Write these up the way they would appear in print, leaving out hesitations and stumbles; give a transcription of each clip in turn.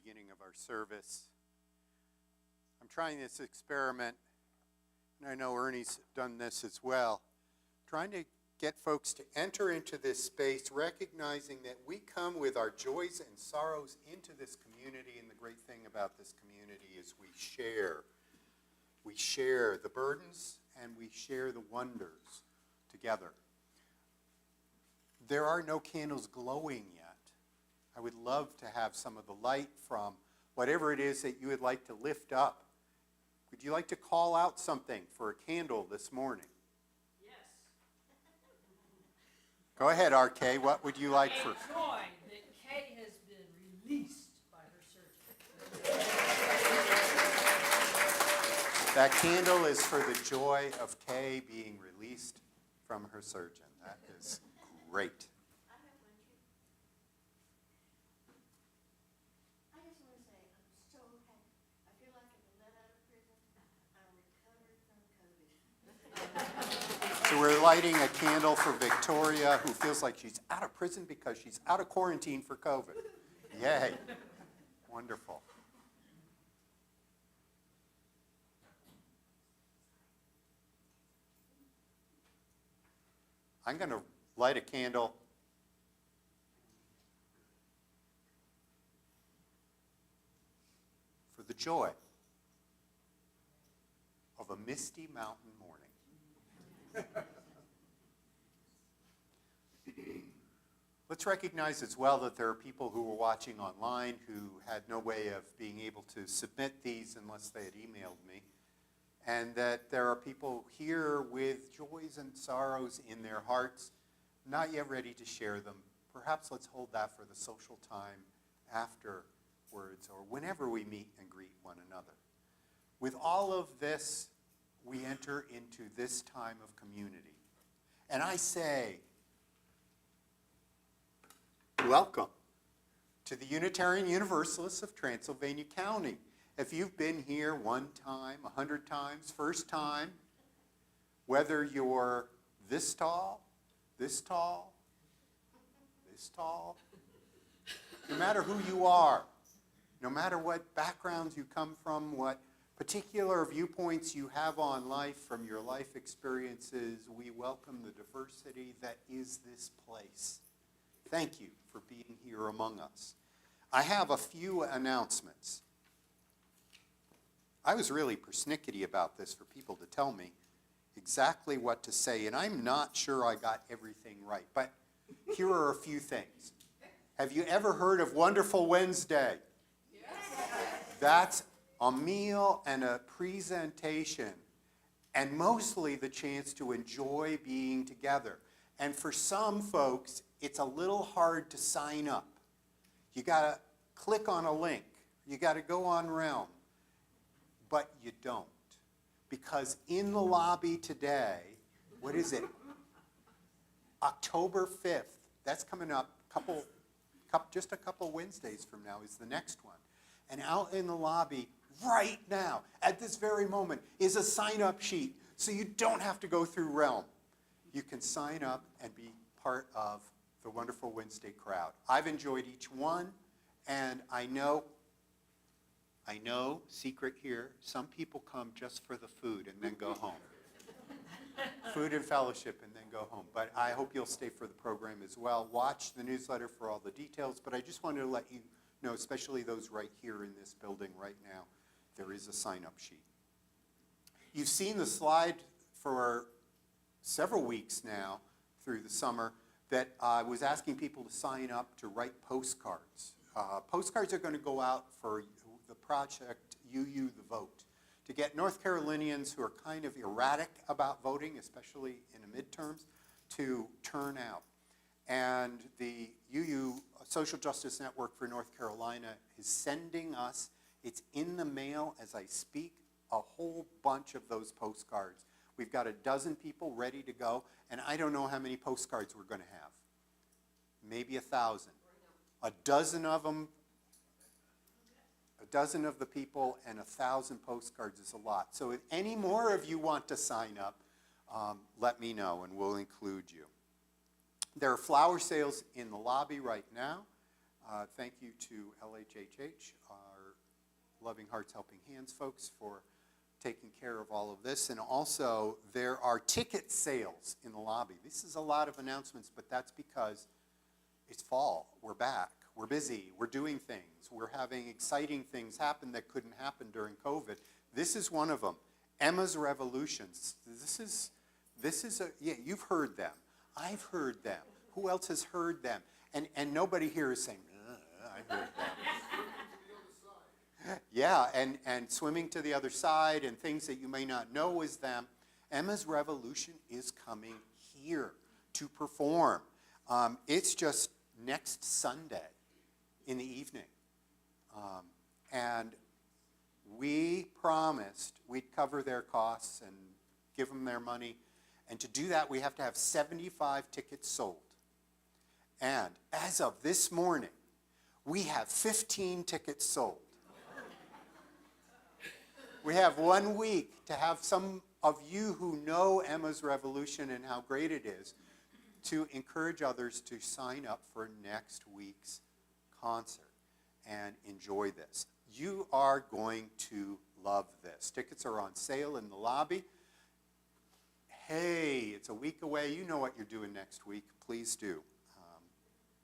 beginning of our service. I'm trying this experiment, and I know Ernie's done this as well, trying to get folks to enter into this space, recognizing that we come with our joys and sorrows into this community, and the great thing about this community is we share. We share the burdens and we share the wonders together. There are no candles glowing yet. I would love to have some of the light from whatever it is that you would like to lift up. Would you like to call out something for a candle this morning? Yes. Go ahead, RK. What would you like for? Joy that Kay has been released by her surgery. That candle is for the joy of Kay being released from her surgeon. That is great. So we're lighting a candle for Victoria, who feels like she's out of prison because she's out of quarantine for COVID. Yay. Wonderful. I'm going to light a candle for the joy of a misty mountain morning. Let's recognize as well that there are people who were watching online who had no way of being able to submit these unless they had emailed me, and that there are people here with joys and sorrows in their hearts, not yet ready to share them. Perhaps let's hold that for the social time afterwards or whenever we meet and greet one another. With all of this, we enter into this time of community. And I say, welcome to the Unitarian Universalists of Transylvania County. If you've been here one time, 100 times, first time, whether you're this tall, this tall, this tall, no matter who you are, no matter what backgrounds you come from, what particular viewpoints you have on life from your life experiences, we welcome the diversity that is this place. Thank you for being here among us. I have a few announcements. I was really persnickety about this for people to tell me exactly what to say, and I'm not sure I got everything right, but here are a few things. Have you ever heard of Wonderful Wednesday? Yes. That's a meal and a presentation, and mostly the chance to enjoy being together. And for some folks, it's a little hard to sign up. You got to click on a link. You got to go on Realm. But you don't. Because in the lobby today, what is it? October 5th. That's coming up just a couple Wednesdays from now is the next one. And out in the lobby right now, at this very moment, is a sign-up sheet. So you don't have to go through Realm. You can sign up and be part of the Wonderful Wednesday crowd. I've enjoyed each one, and I know, secret here, some people come just for the food and then go home. Food and fellowship and then go home. But I hope you'll stay for the program as well. Watch the newsletter for all the details, but I just wanted to let you know, especially those right here in this building right now, there is a sign-up sheet. You've seen the slide for several weeks now through the summer that I was asking people to sign up to write postcards. Postcards are going to go out for the project UU the Vote to get North Carolinians who are kind of erratic about voting, especially in the midterms, to turn out. And the UU Social Justice Network for North Carolina is sending us, it's in the mail as I speak, a whole bunch of those postcards. We've got a dozen people ready to go, and I don't know how many postcards we're going to have. Maybe 1,000. A dozen of them, a dozen of the people, and 1,000 postcards is a lot. So if any more of you want to sign up, let me know, and we'll include you. There are flower sales in the lobby right now. Thank you to LHHH, our Loving Hearts Helping Hands folks, for taking care of all of this. And also, there are ticket sales in the lobby. This is a lot of announcements, but that's because it's fall. We're back. We're busy. We're doing things. We're having exciting things happen that couldn't happen during COVID. This is one of them. Emma's Revolutions. This is yeah, you've heard them. I've heard them. Who else has heard them? And nobody here is saying, I heard them. Yeah, and swimming to the other side and things that you may not know is them. Emma's Revolution is coming here to perform. It's just next Sunday in the evening. And we promised we'd cover their costs and give them their money. And to do that, we have to have 75 tickets sold. And as of this morning, we have 15 tickets sold. We have 1 week to have some of you who know Emma's Revolution and how great it is to encourage others to sign up for next week's concert and enjoy this. You are going to love this. Tickets are on sale in the lobby. Hey, it's a week away. You know what you're doing next week. Please do.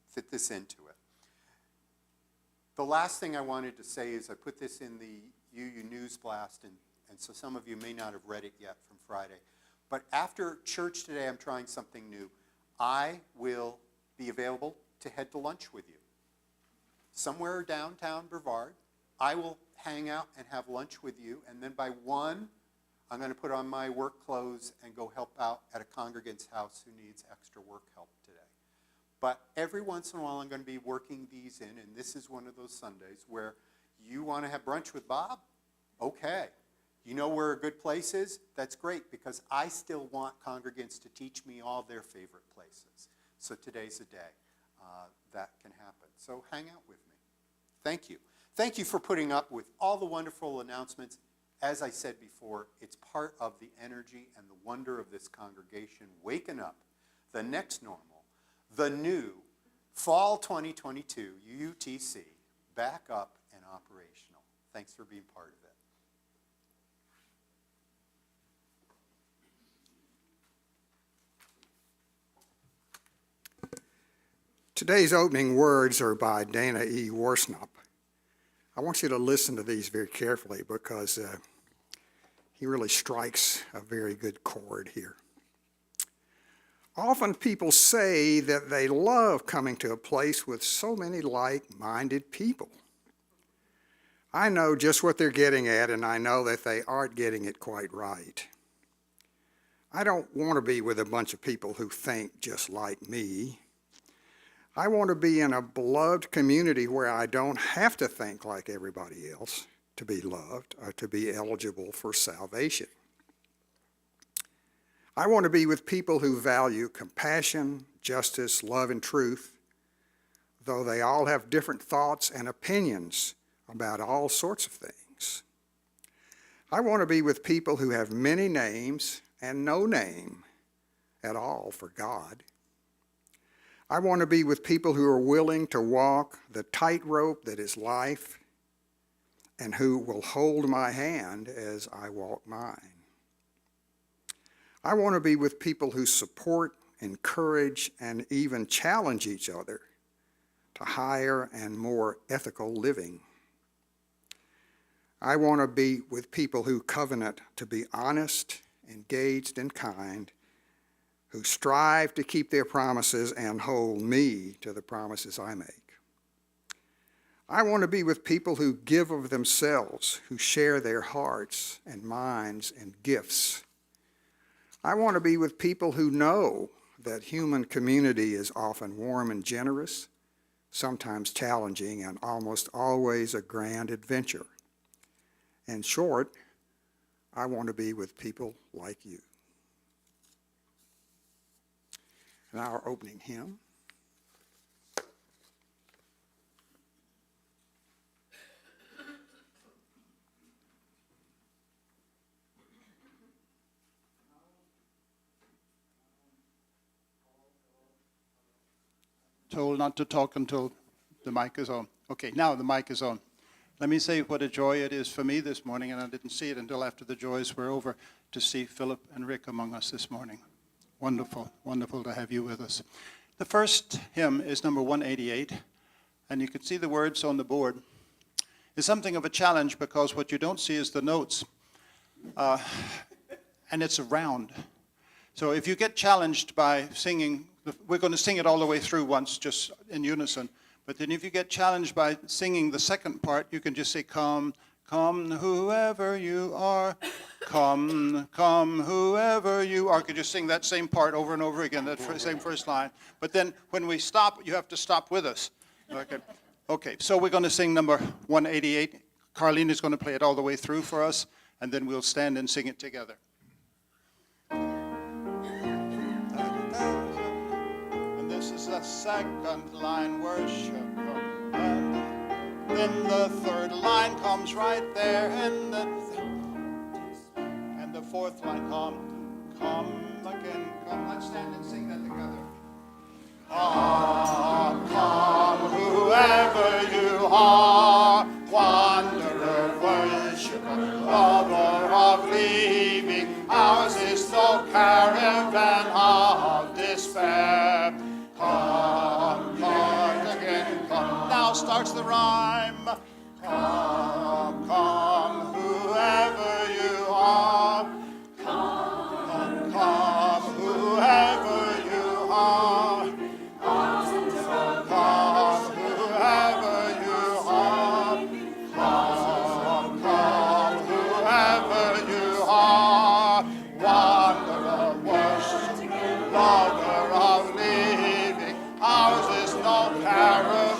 Fit this into it. The last thing I wanted to say is I put this in the UU News Blast, and so some of you may not have read it yet from Friday. But after church today, I'm trying something new. I will be available to head to lunch with you. Somewhere downtown Brevard, I will hang out and have lunch with you, and then by 1, I'm going to put on my work clothes and go help out at a congregant's house who needs extra work help today. But every once in a while, I'm going to be working these in, and this is one of those Sundays where you want to have brunch with Bob? Okay. You know where a good place is? That's great, because I still want congregants to teach me all their favorite places. So today's a day that can happen. So hang out with me. Thank you. Thank you for putting up with all the wonderful announcements. As I said before, it's part of the energy and the wonder of this congregation waking up, the next normal, the new fall 2022 UUTC, back up and operational. Thanks for being part of it. Today's opening words are by Dana E. Worsnop. I want you to listen to these very carefully because he really strikes a very good chord here. Often people say that they love coming to a place with so many like-minded people. I know just what they're getting at, and I know that they aren't getting it quite right. I don't want to be with a bunch of people who think just like me. I want to be in a beloved community where I don't have to think like everybody else to be loved or to be eligible for salvation. I want to be with people who value compassion, justice, love, and truth, though they all have different thoughts and opinions about all sorts of things. I want to be with people who have many names and no name at all for God. I want to be with people who are willing to walk the tightrope that is life and who will hold my hand as I walk mine. I want to be with people who support, encourage, and even challenge each other to higher and more ethical living. I want to be with people who covenant to be honest, engaged, and kind, who strive to keep their promises and hold me to the promises I make. I want to be with people who give of themselves, who share their hearts and minds and gifts. I want to be with people who know that human community is often warm and generous, sometimes challenging, and almost always a grand adventure. In short, I want to be with people like you. And our opening hymn. Told not to talk until The mic is on. Okay, now the mic is on. Let me say what a joy it is for me this morning, and I didn't see it until after the joys were over, to see Philip and Rick among us this morning. Wonderful, wonderful to have you with us. The first hymn is number 188, and you can see the words on the board. It's something of a challenge because what you don't see is the notes, and it's a round. So if you get challenged by singing, we're going to sing it all the way through once, just in unison. But then if you get challenged by singing the second part, you can just say, come, come, whoever you are. Come, come, whoever you are. You could just sing that same part over and over again, that same first line. But then when we stop, you have to stop with us. Okay, so we're going to sing number 188. Carlene is going to play it all the way through for us, and then we'll stand and sing it together. And this is the second line, worship. And then the third line comes right there, and the fourth line, come again, come. Let's stand and sing that together. Come, come, whoever you are, wanderer, worshiper, lover of leaving. Ours is no caravan of despair. Come, come again, come. Now starts the rhyme. Come, come, whoever you are. Come, come, whoever you are. Come, whoever you are. Come, come, whoever you are. Wanderer, worshiper, lover of living. Ours is no caravan.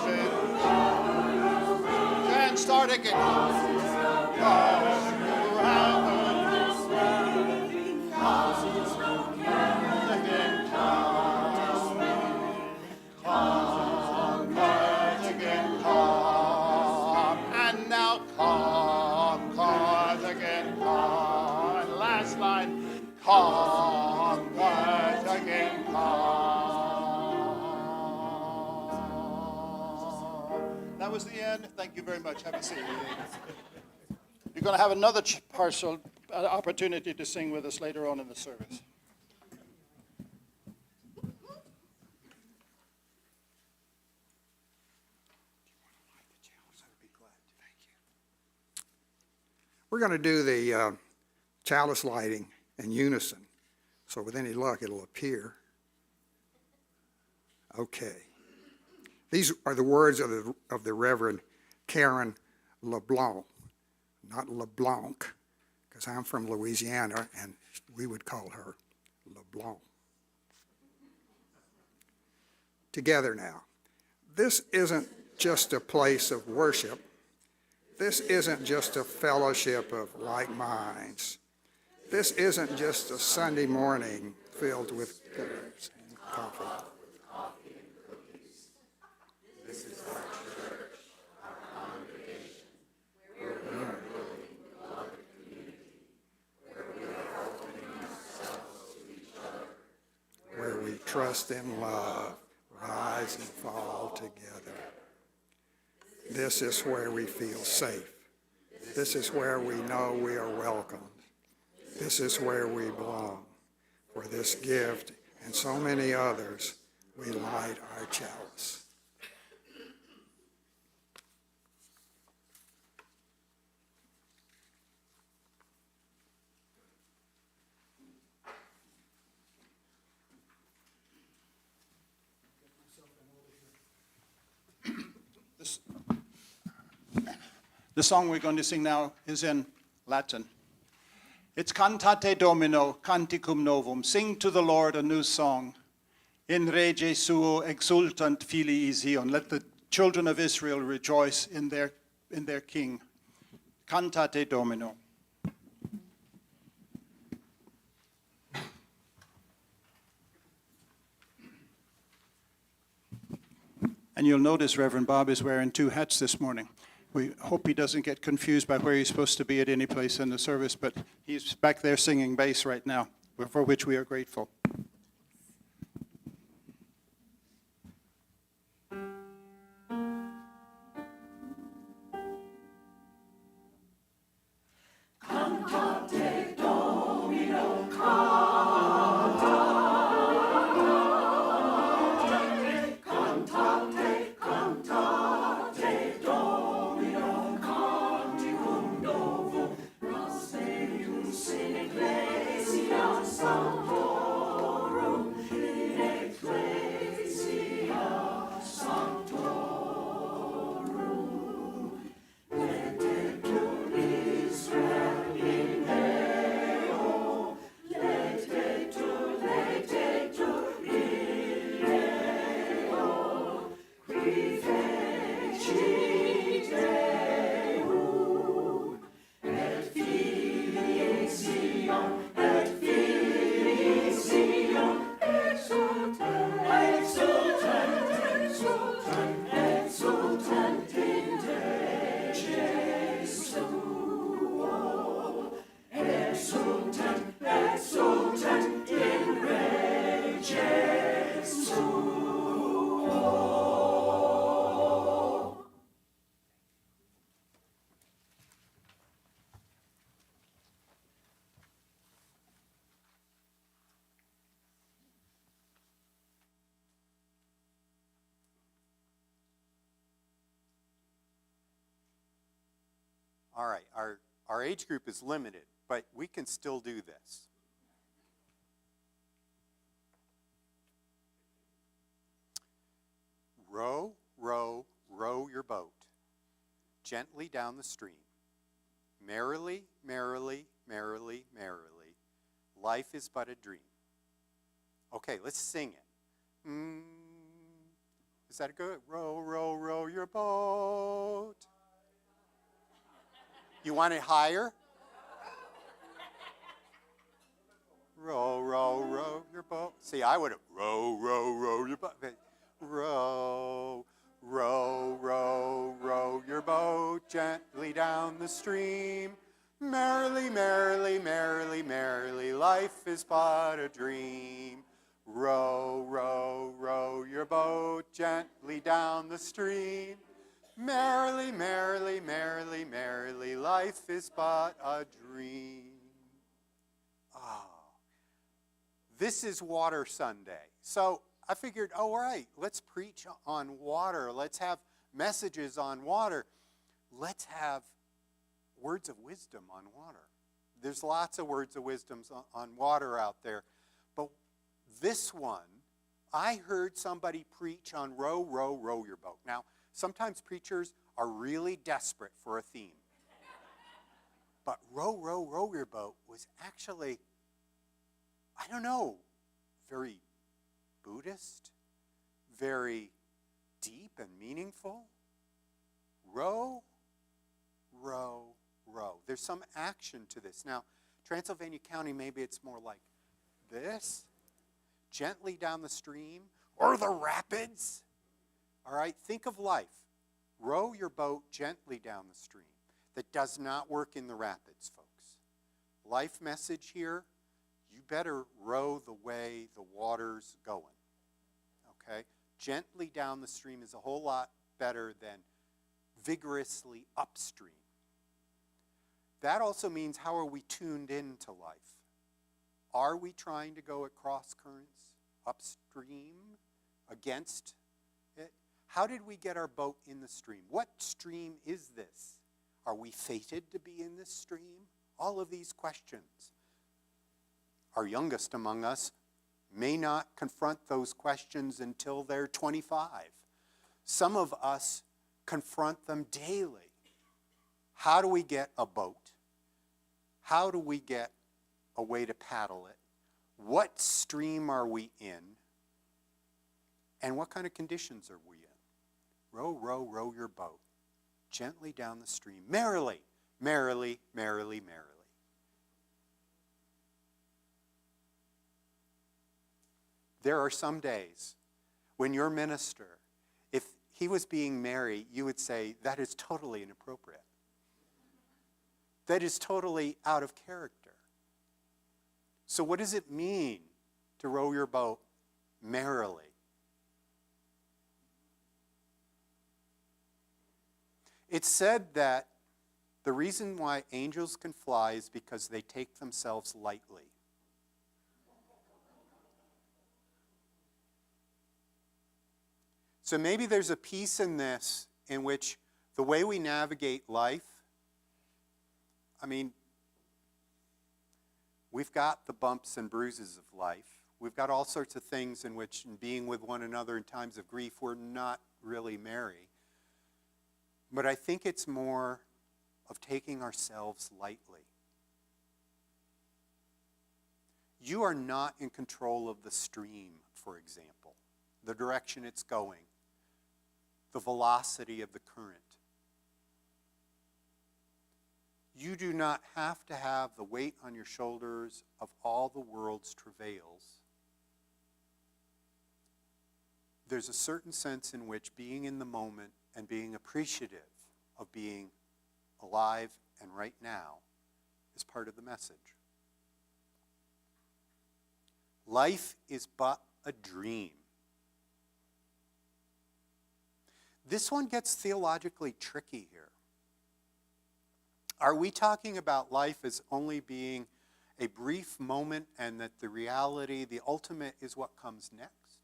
And start again. Come, whoever come, once again, come. That was the end. Thank you very much. Have a seat. You're going to have another partial opportunity to sing with us later on in the service. We're going to do the chalice lighting in unison. So with any luck, it'll appear. Okay. These are the words of the Reverend Karen LeBlanc, not LeBlanc, because I'm from Louisiana and we would call her LeBlanc. Together now. This isn't just a place of worship. This isn't just a fellowship of like minds. This isn't just a Sunday morning filled with cookies and coffee. This is our church, our congregation, where we are building beloved community, where we are opening ourselves to each other, where we trust in love, rise and fall together. This is where we feel safe. This is where we know we are welcomed. This is where we belong. For this gift and so many others, we light our chalice. The song we're going to sing now is in Latin. It's Cantate Domino, Canticum Novum. Sing to the Lord a new song. In rege suo exultant filii Zion. Let the children of Israel rejoice in their king. Cantate Domino. And you'll notice Reverend Bob is wearing two hats this morning. We hope he doesn't get confused by where he's supposed to be at any place in the service, but he's back there singing bass right now, for which we are grateful. All right, our age group is limited, but we can still do this. Row, row, row your boat gently down the stream. Merrily, merrily, merrily, merrily, life is but a dream. Okay, let's sing it. Is that good? Row, row, row your boat. You want it higher? Row, row, row your boat. See, I would have row, row, row your boat. Row, row, row, row your boat gently down the stream. Merrily, merrily, merrily, merrily, life is but a dream. Row, row, row your boat gently down the stream. Merrily, merrily, merrily, merrily, life is but a dream. Oh, this is Water Sunday. So I figured, oh, all right, let's preach on water. Let's have messages on water. Let's have words of wisdom on water. There's lots of words of wisdom on water out there. But this one, I heard somebody preach on row, row, row your boat. Now, sometimes preachers are really desperate for a theme. But row, row, row your boat was actually, I don't know, very Buddhist, very deep and meaningful. Row, row, row. There's some action to this. Now, Transylvania County, maybe it's more like this, gently down the stream, or the rapids. All right, think of life. Row your boat gently down the stream. That does not work in the rapids, folks. Life message here, you better row the way the water's going. Okay? Gently down the stream is a whole lot better than vigorously upstream. That also means, how are we tuned into life? Are we trying to go at cross currents, upstream, against it? How did we get our boat in the stream? What stream is this? Are we fated to be in this stream? All of these questions. Our youngest among us may not confront those questions until they're 25. Some of us confront them daily. How do we get a boat? How do we get a way to paddle it? What stream are we in? And what kind of conditions are we in? Row, row, row your boat gently down the stream. Merrily, merrily, merrily, merrily. There are some days when your minister, if he was being merry, you would say, that is totally inappropriate. That is totally out of character. So what does it mean to row your boat merrily? It's said that the reason why angels can fly is because they take themselves lightly. So maybe there's a piece in this in which the way we navigate life, I mean, we've got the bumps and bruises of life. We've got all sorts of things in which, in being with one another in times of grief, we're not really merry. But I think it's more of taking ourselves lightly. You are not in control of the stream, for example, the direction it's going, the velocity of the current. You do not have to have the weight on your shoulders of all the world's travails. There's a certain sense in which being in the moment and being appreciative of being alive and right now is part of the message. Life is but a dream. This one gets theologically tricky here. Are we talking about life as only being a brief moment and that the reality, the ultimate, is what comes next?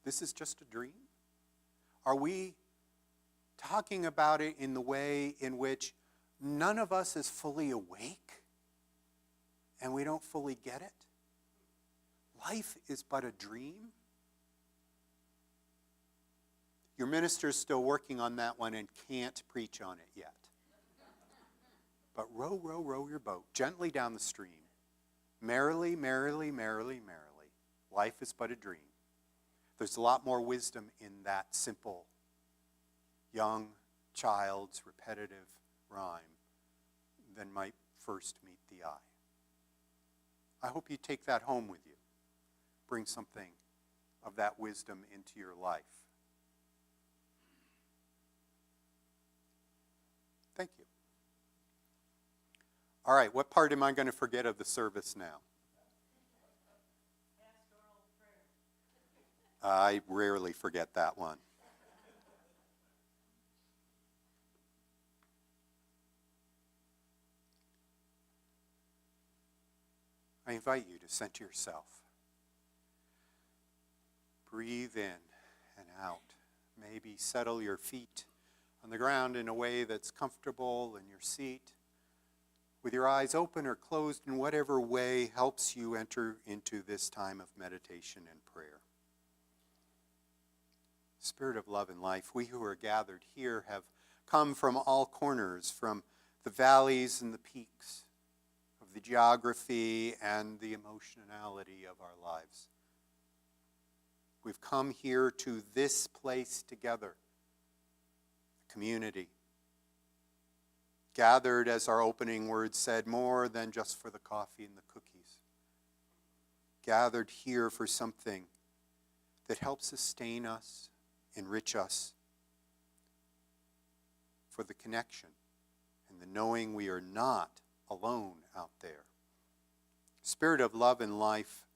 This is just a dream? Are we talking about it in the way in which none of us is fully awake and we don't fully get it. Life is but a dream. Your minister's still working on that one and can't preach on it yet. But row, row, row your boat gently down the stream. Merrily, merrily, merrily, merrily. Life is but a dream. There's a lot more wisdom in that simple, young child's repetitive rhyme than might first meet the eye. I hope you take that home with you. Bring something of that wisdom into your life. Thank you. All right, what part am I going to forget of the service now? I rarely forget that one. I invite you to center yourself. Breathe in and out. Maybe settle your feet on the ground in a way that's comfortable in your seat, with your eyes open or closed in whatever way helps you enter into this time of meditation and prayer. Spirit of love and life, we who are gathered here have come from all corners, from the valleys and the peaks of the geography and the emotionality of our lives. We've come here to this place together, community, gathered, as our opening words said, more than just for the coffee and the cookies. Gathered here for something that helps sustain us, enrich us, for the connection and the knowing we are not alone out there. Spirit of love and life,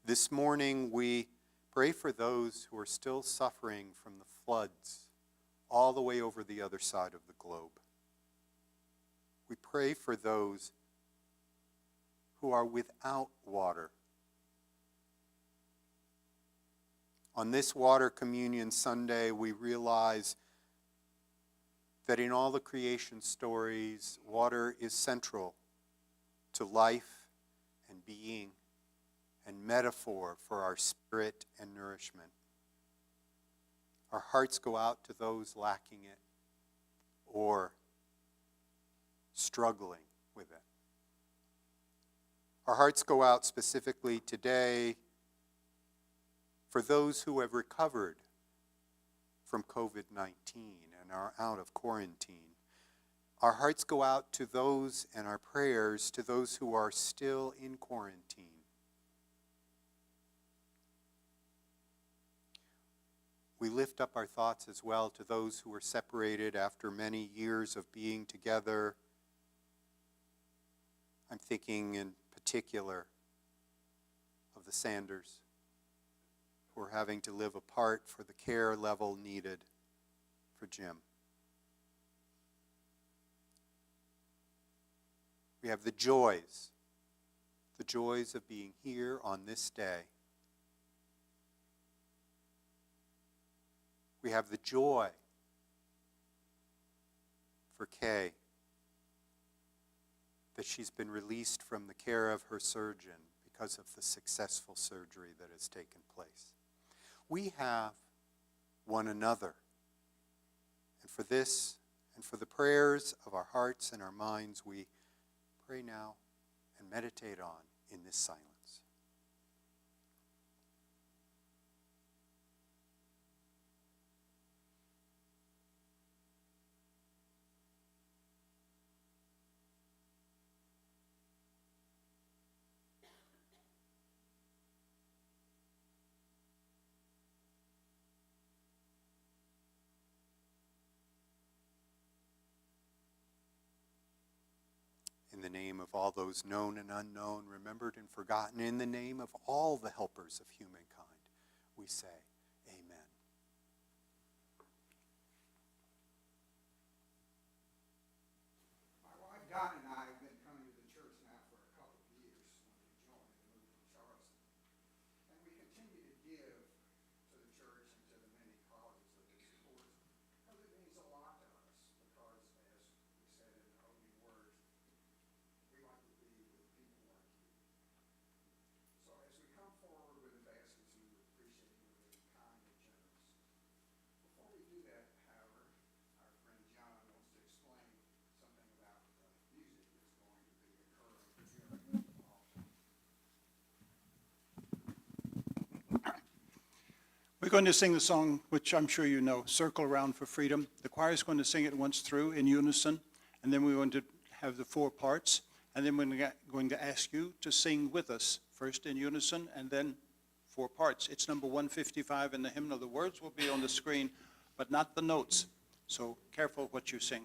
this morning we pray for those who are still suffering from the floods all the way over the other side of the globe. We pray for those who are without water. On this Water Communion Sunday, we realize that in all the creation stories, water is central to life and being and metaphor for our spirit and nourishment. Our hearts go out to those lacking it or struggling with it. Our hearts go out specifically today for those who have recovered from COVID-19 and are out of quarantine. Our hearts go out to those, and our prayers to those who are still in quarantine. We lift up our thoughts as well to those who were separated after many years of being together. I'm thinking in particular of the Sanders, who are having to live apart for the care level needed for Jim. We have the joys of being here on this day. We have the joy for Kay, that she's been released from the care of her surgeon because of the successful surgery that has taken place. We have one another. And for this, and for the prayers of our hearts and our minds, we pray now and meditate on in this silence. In the name of all those known and unknown, remembered and forgotten, in the name of all the helpers of humankind, we say, Amen. My wife Donna and I have been coming to the church now for a couple of years when we joined and moved from Charleston. And we continue to give to the church and to the many causes that it supports because it means a lot to going to sing the song, which I'm sure you know, Circle Around for Freedom. The choir is going to sing it once through in unison, and then we're going to have the 4 parts, and then we're going to ask you to sing with us, first in unison and then 4 parts. It's number 155 in the hymnal. The words will be on the screen, but not the notes, so careful what you sing.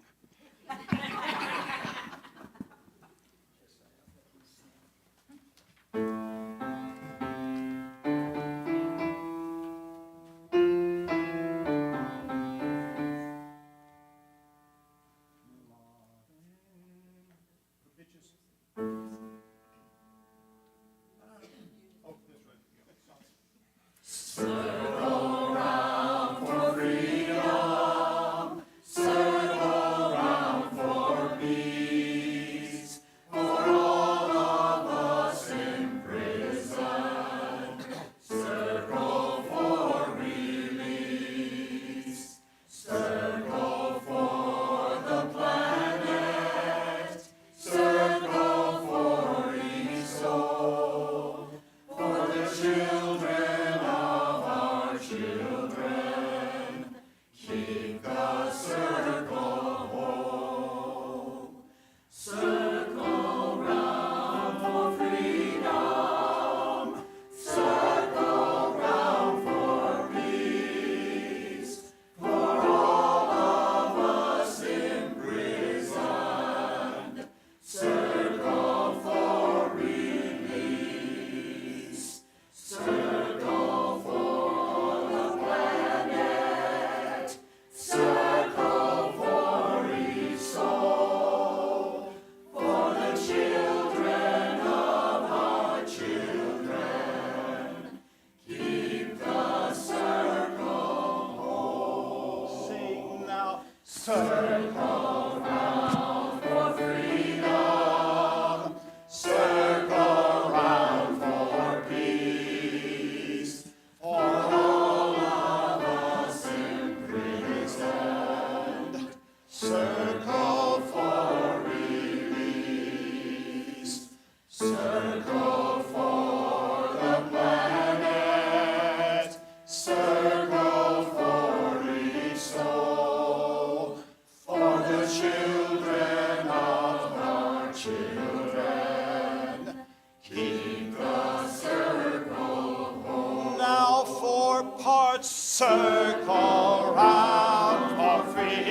Circle round for freedom,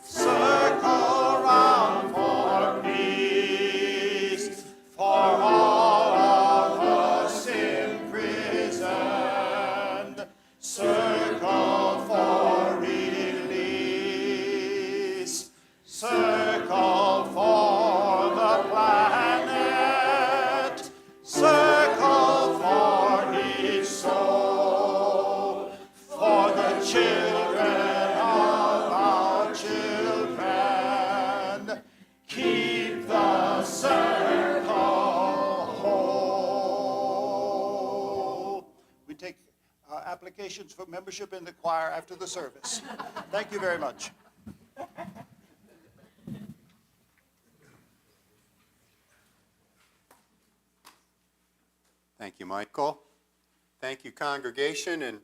circle round for peace, for all of us imprisoned, circle for release, circle for the planet, circle for each soul, for the children of our children. Keep the circle whole. We take applications for membership in the choir after the service. Thank you very much. Thank you, Michael. Thank you, congregation, and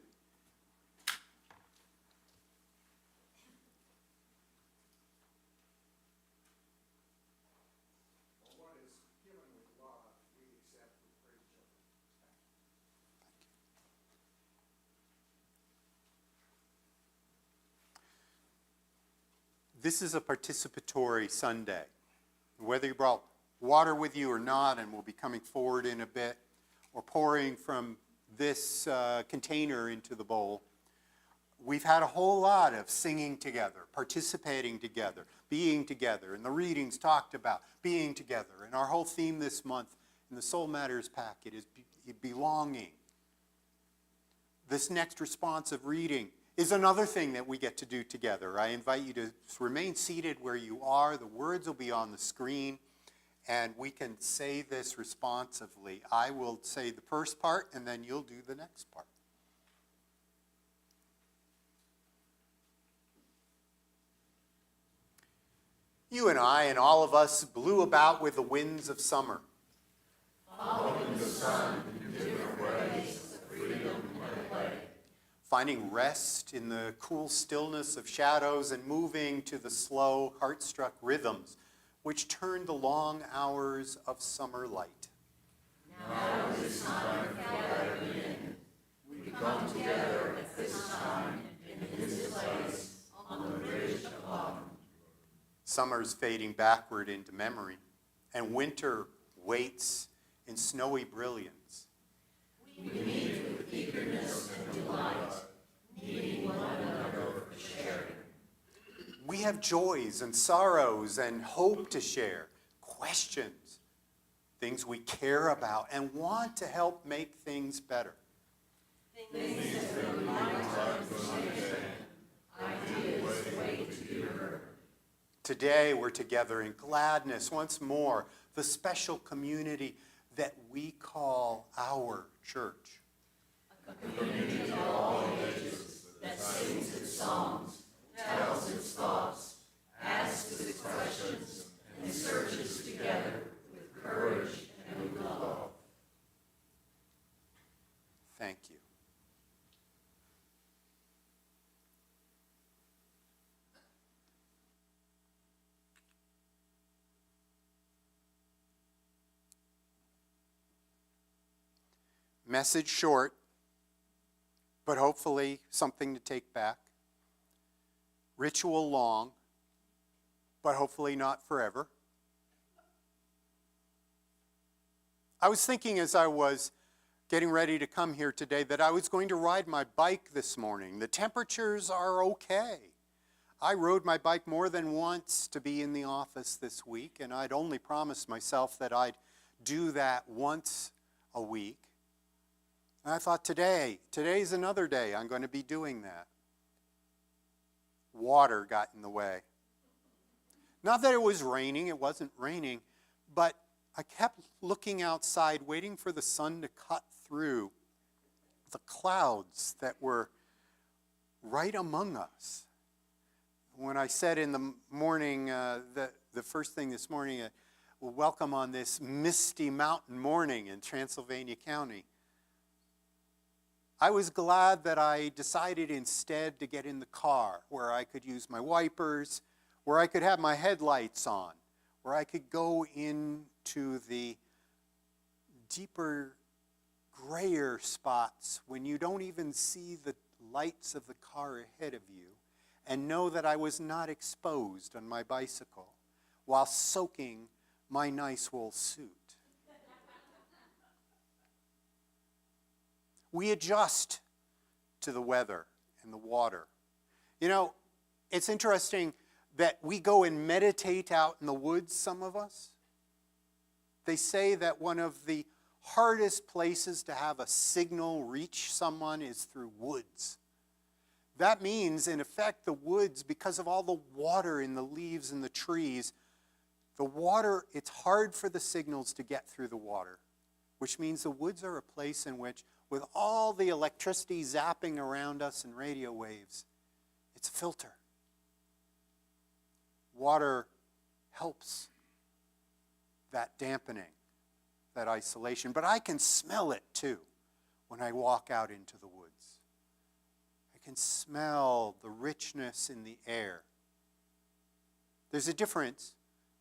this is a participatory Sunday. Whether you brought water with you or not, and we'll be coming forward in a bit, or pouring from this container into the bowl, we've had a whole lot of singing together, participating together, being together, and the readings talked about being together. And our whole theme this month in the Soul Matters packet is belonging. This next responsive reading is another thing that we get to do together. I invite you to remain seated where you are. The words will be on the screen, and we can say this responsively. I will say the first part, and then you'll do the next part. You and I and all of us blew about with the winds of summer. Following the sun in different ways of freedom finding rest in the cool stillness of shadows and moving to the slow, heart-struck rhythms which turn the long hours of summer light. Summer's fading backward into memory, and winter waits in snowy brilliance. We have joys and sorrows and hope to share, questions, things we care about and want to help make things better. Today we're together in gladness once more, the special community that we call our church. Thank you. Message short, but hopefully something to take back. Ritual long, but hopefully not forever. I was thinking as I was getting ready to come here today that I was going to ride my bike this morning. The temperatures are okay. I rode my bike more than once to be in the office this week, and I'd only promised myself that I'd do that once a week. And I thought today's another day I'm going to be doing that. Water got in the way. Not that it was raining, it wasn't raining, but I kept looking outside, waiting for the sun to cut through the clouds that were right among us. When I said in the morning, the first thing this morning, welcome on this misty mountain morning in Transylvania County, I was glad that I decided instead to get in the car where I could use my wipers, where I could have my headlights on, where I could go into the deeper, grayer spots when you don't even see the lights of the car ahead of you, and know that I was not exposed on my bicycle while soaking my nice wool suit. We adjust to the weather and the water. You know, it's interesting that we go and meditate out in the woods, some of us. They say that one of the hardest places to have a signal reach someone is through woods. That means, in effect, the woods, because of all the water in the leaves and the trees, the water, it's hard for the signals to get through the water, which means the woods are a place in which, with all the electricity zapping around us and radio waves, it's a filter. Water helps that dampening, that isolation. But I can smell it too when I walk out into the woods. I can smell the richness in the air. There's a difference,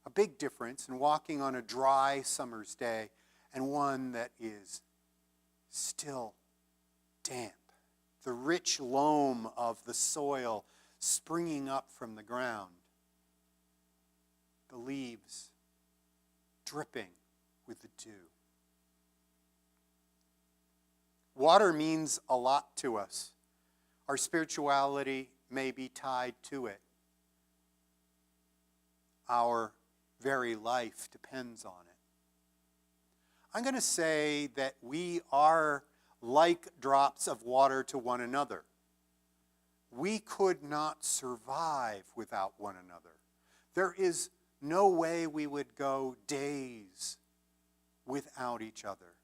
a big difference, in walking on a dry summer's day and one that is still damp. The rich loam of the soil springing up from the ground. The leaves dripping with the dew. Water means a lot to us. Our spirituality may be tied to it. Our very life depends on it. I'm going to say that we are like drops of water to one another. We could not survive without one another. There is no way we would go days without each other.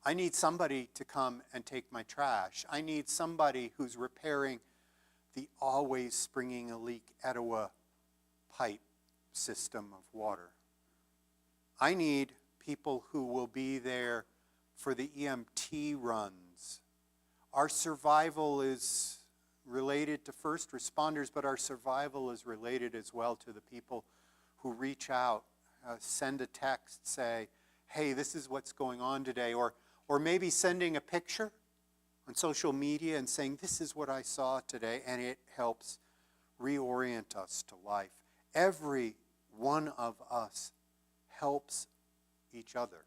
I need somebody to come and take my trash. I need somebody who's repairing the always springing a leak Etowah pipe system of water. I need people who will be there for the EMT runs Our survival is related to first responders, but our survival is related as well to the people who reach out, send a text, say, hey, this is what's going on today, or maybe sending a picture on social media and saying, this is what I saw today, and it helps reorient us to life. Every one of us helps each other.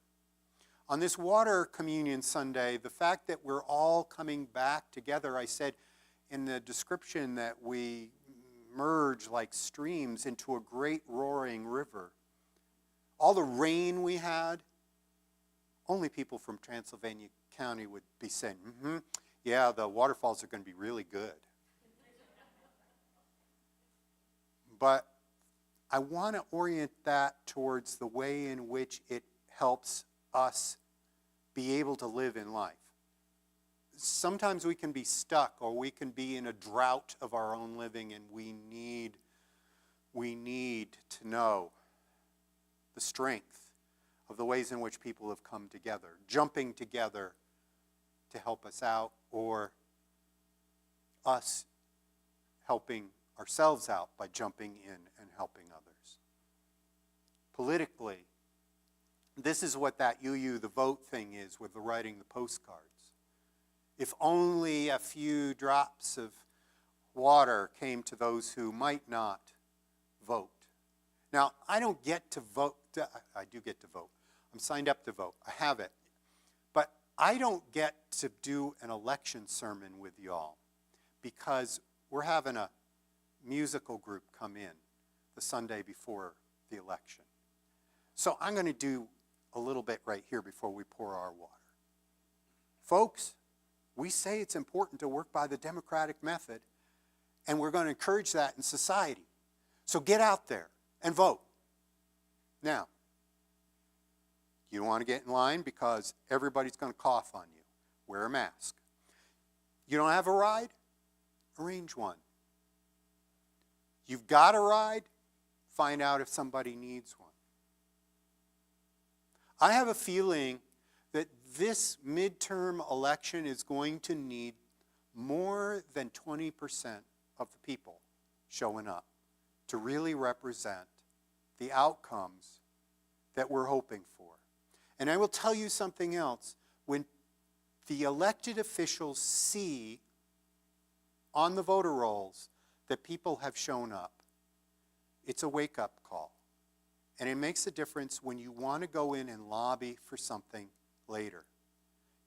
On this Water Communion Sunday, the fact that we're all coming back together, I said in the description that we merge like streams into a great roaring river. All the rain we had, only people from Transylvania County would be saying, yeah, the waterfalls are going to be really good. But I want to orient that towards the way in which it helps us be able to live in life. Sometimes we can be stuck, or we can be in a drought of our own living, and we need to know the strength of the ways in which people have come together, jumping together to help us out, or us helping ourselves out by jumping in and helping others. Politically, this is what that the vote thing is with the writing the postcards. If only a few drops of water came to those who might not vote. Now, I don't get to vote. I do get to vote. I'm signed up to vote. I have it. But I don't get to do an election sermon with y'all because we're having a musical group come in the Sunday before the election. So I'm going to do a little bit right here before we pour our water. Folks, we say it's important to work by the democratic method, and we're going to encourage that in society. So get out there and vote. Now, you don't want to get in line because everybody's going to cough on you. Wear a mask. You don't have a ride? Arrange one. You've got a ride? Find out if somebody needs one. I have a feeling that this midterm election is going to need more than 20% of the people showing up to really represent the outcomes that we're hoping for. And I will tell you something else. When the elected officials see on the voter rolls that people have shown up, it's a wake-up call. And it makes a difference when you want to go in and lobby for something later.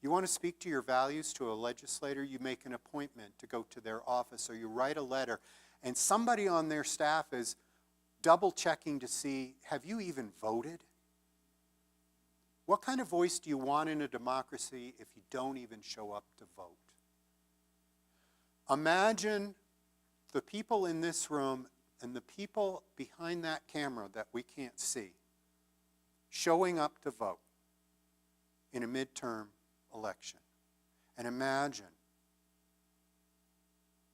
You want to speak to your values to a legislator, you make an appointment to go to their office, or you write a letter, and somebody on their staff is double-checking to see, have you even voted? What kind of voice do you want in a democracy if you don't even show up to vote? Imagine the people in this room and the people behind that camera that we can't see showing up to vote in a midterm election. And imagine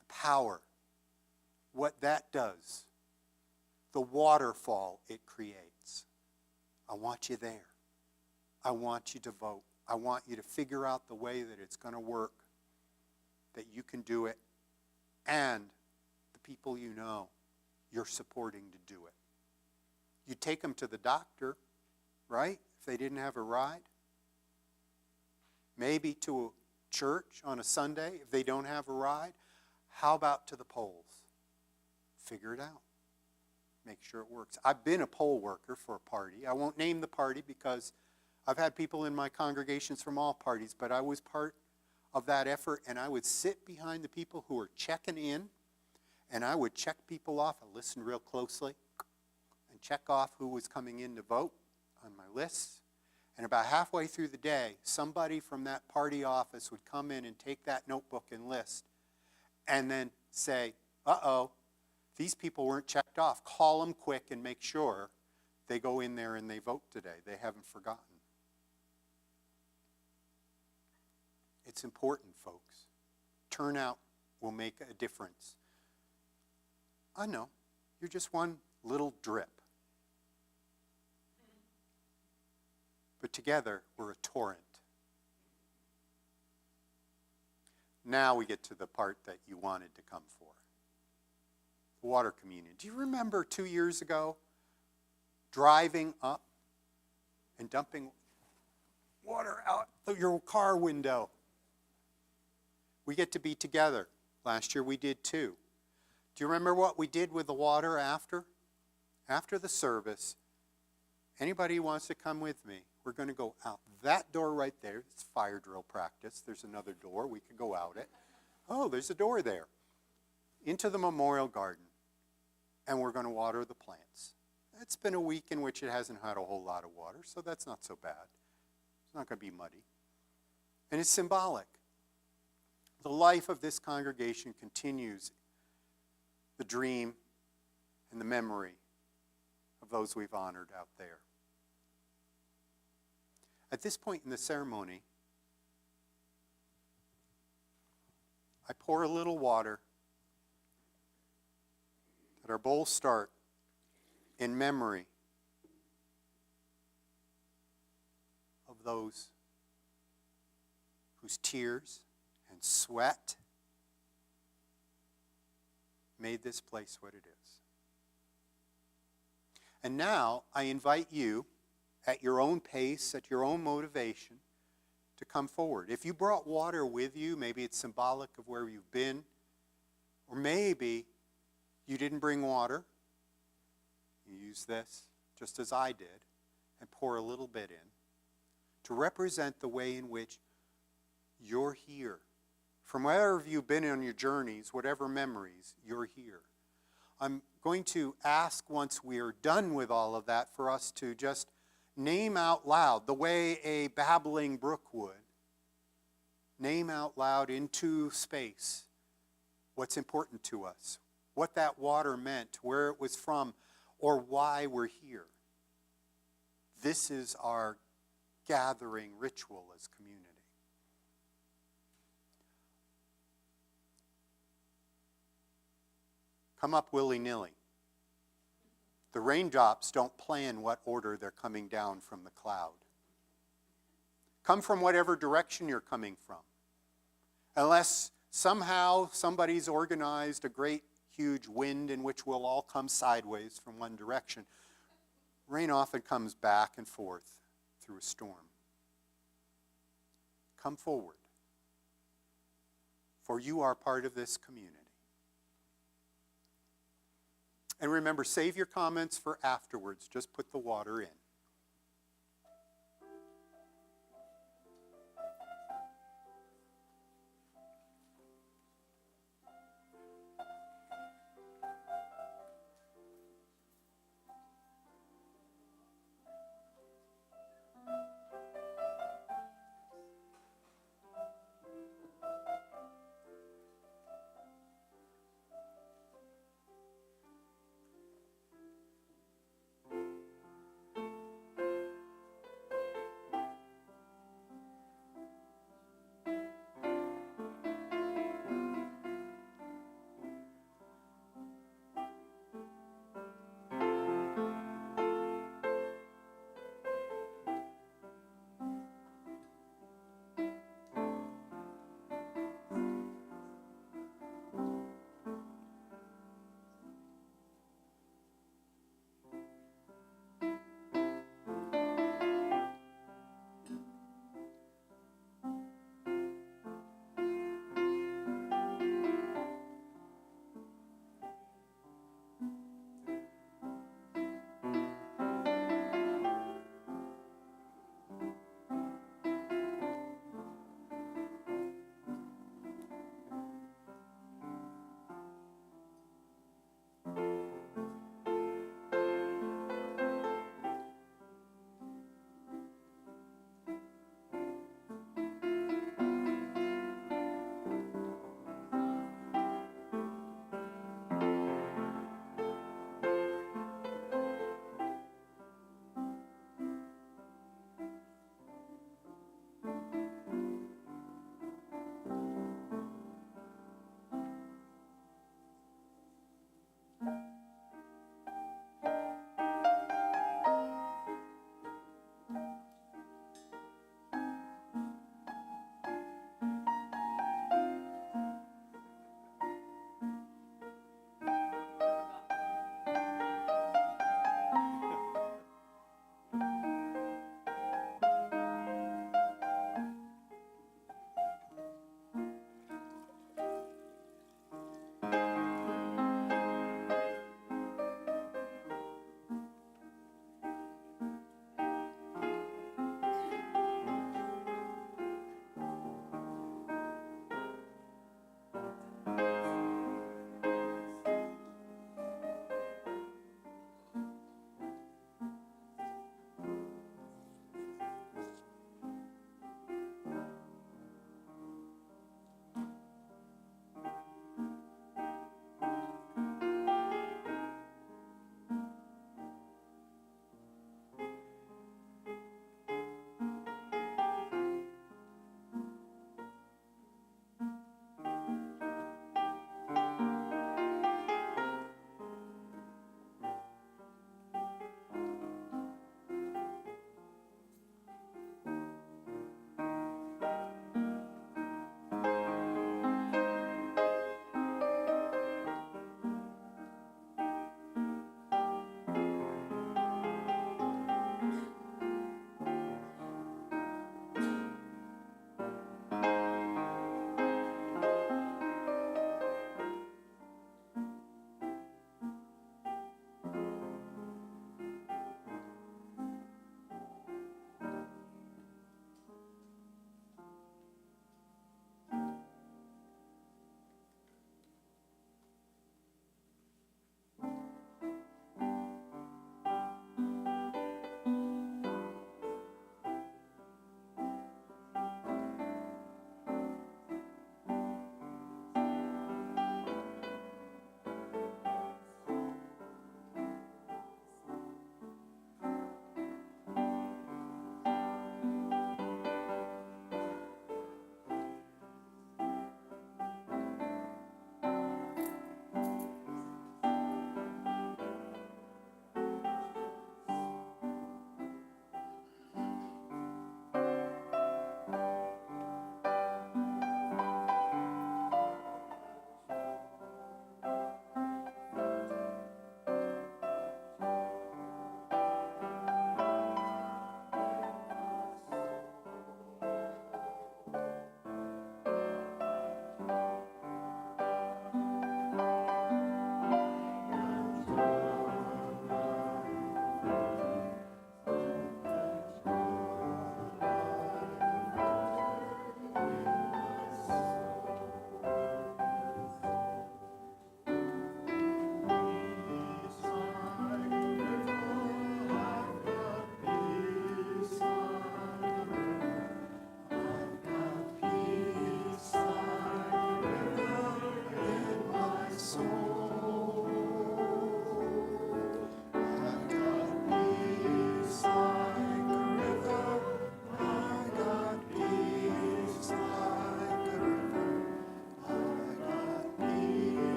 the power, what that does, the waterfall it creates. I want you there. I want you to vote. I want you to figure out the way that it's going to work, that you can do it, and the people you know you're supporting to do it. You take them to the doctor, right, if they didn't have a ride. Maybe to a church on a Sunday if they don't have a ride. How about to the polls? Figure it out. Make sure it works. I've been a poll worker for a party. I won't name the party because I've had people in my congregations from all parties, but I was part of that effort, and I would sit behind the people who were checking in, and I would check people off. I listened real closely and check off who was coming in to vote on my list. And about halfway through the day, somebody from that party office would come in and take that notebook and list and then say, uh-oh, these people weren't checked off. Call them quick and make sure they go in there and they vote today. They haven't forgotten. It's important, folks. Turnout will make a difference. I know, you're just one little drip. But together, we're a torrent. Now we get to the part that you wanted to come for. The water communion. Do you remember 2 years ago driving up and dumping water out of your car window? We get to be together. Last year we did too. Do you remember what we did with the water after? After the service, anybody who wants to come with me, we're going to go out that door right there. It's fire drill practice. There's another door. We could go out it. Oh, there's a door there. Into the memorial garden. And we're going to water the plants. It's been a week in which it hasn't had a whole lot of water, so that's not so bad. It's not going to be muddy. And it's symbolic. The life of this congregation continues the dream and the memory of those we've honored out there. At this point in the ceremony, I pour a little water at our bowl start in memory of those whose tears and sweat made this place what it is. And now I invite you, at your own pace, at your own motivation, to come forward. If you brought water with you, maybe it's symbolic of where you've been, or maybe you didn't bring water. You use this, just as I did, and pour a little bit in to represent the way in which you're here. From wherever you've been on your journeys, whatever memories, you're here. I'm going to ask, once we're done with all of that, for us to just name out loud, the way a babbling brook would, name out loud into space what's important to us, what that water meant, where it was from, or why we're here. This is our gathering ritual as community. Come up willy-nilly. The raindrops don't plan what order they're coming down from the cloud. Come from whatever direction you're coming from. Unless somehow somebody's organized a great huge wind in which we'll all come sideways from one direction. Rain often comes back and forth through a storm. Come forward, for you are part of this community. And remember, save your comments for afterwards. Just put the water in.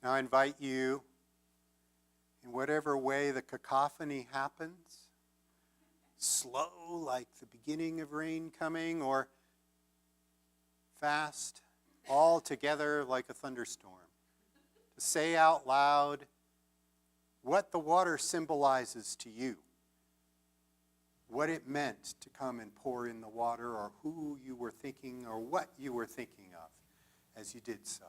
Now I invite you, in whatever way the cacophony happens, slow like the beginning of rain coming, or fast, all together like a thunderstorm, to say out loud what the water symbolizes to you, what it meant to come and pour in the water, or who you were thinking, or what you were thinking of as you did so.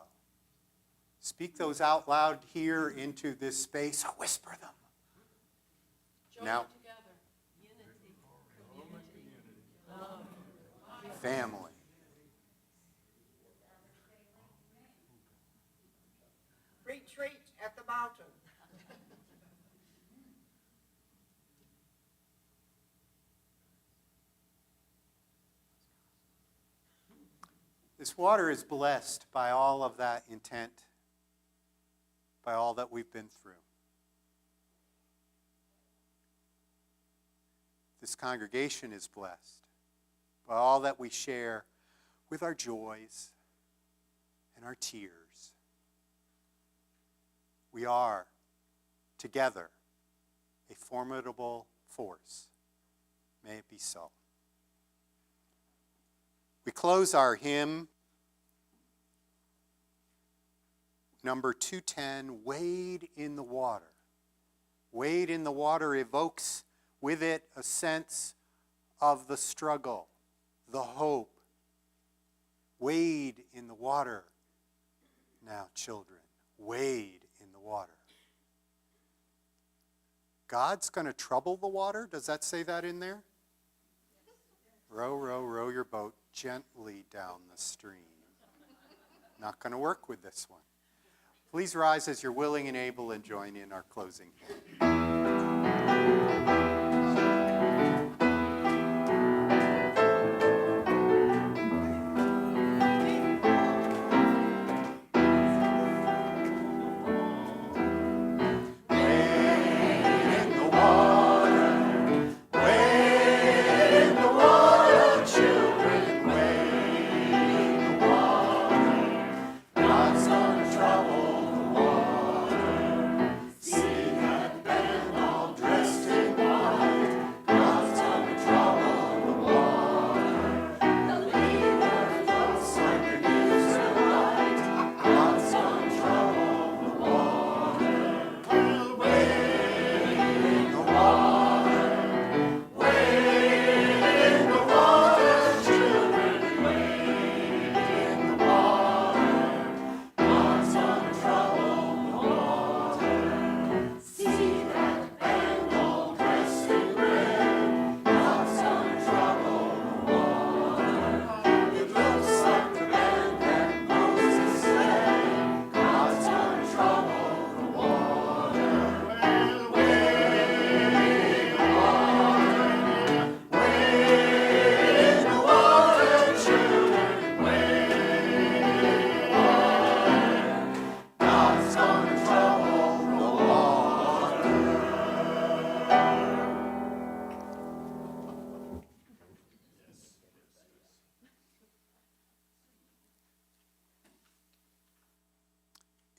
Speak those out loud here into this space, or whisper them. Join Now, together. Unity. Community. family. Retreat at the mountain. This water is blessed by all of that intent, by all that we've been through. This congregation is blessed by all that we share with our joys and our tears. We are, together, a formidable force. May it be so. We close our hymn, number 210, Wade in the Water. Wade in the water evokes with it a sense of the struggle, the hope. Wade in the water. Now, children, wade in the water. God's going to trouble the water? Does that say that in there? Row, row, row your boat gently down the stream. Not going to work with this one. Please rise as you're willing and able and join in our closing hymn.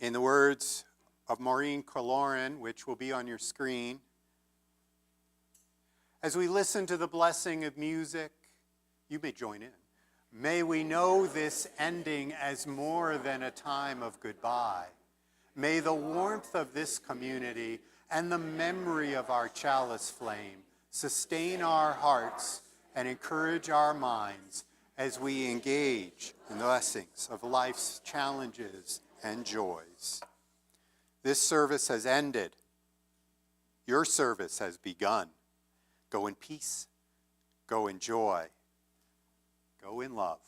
In the words of Maureen Coloran, which will be on your screen, as we listen to the blessing of music, you may join in. May we know this ending as more than a time of goodbye. May the warmth of this community and the memory of our chalice flame sustain our hearts and encourage our minds as we engage in the blessings of life's challenges and joys. This service has ended. Your service has begun. Go in peace. Go in joy. Go in love.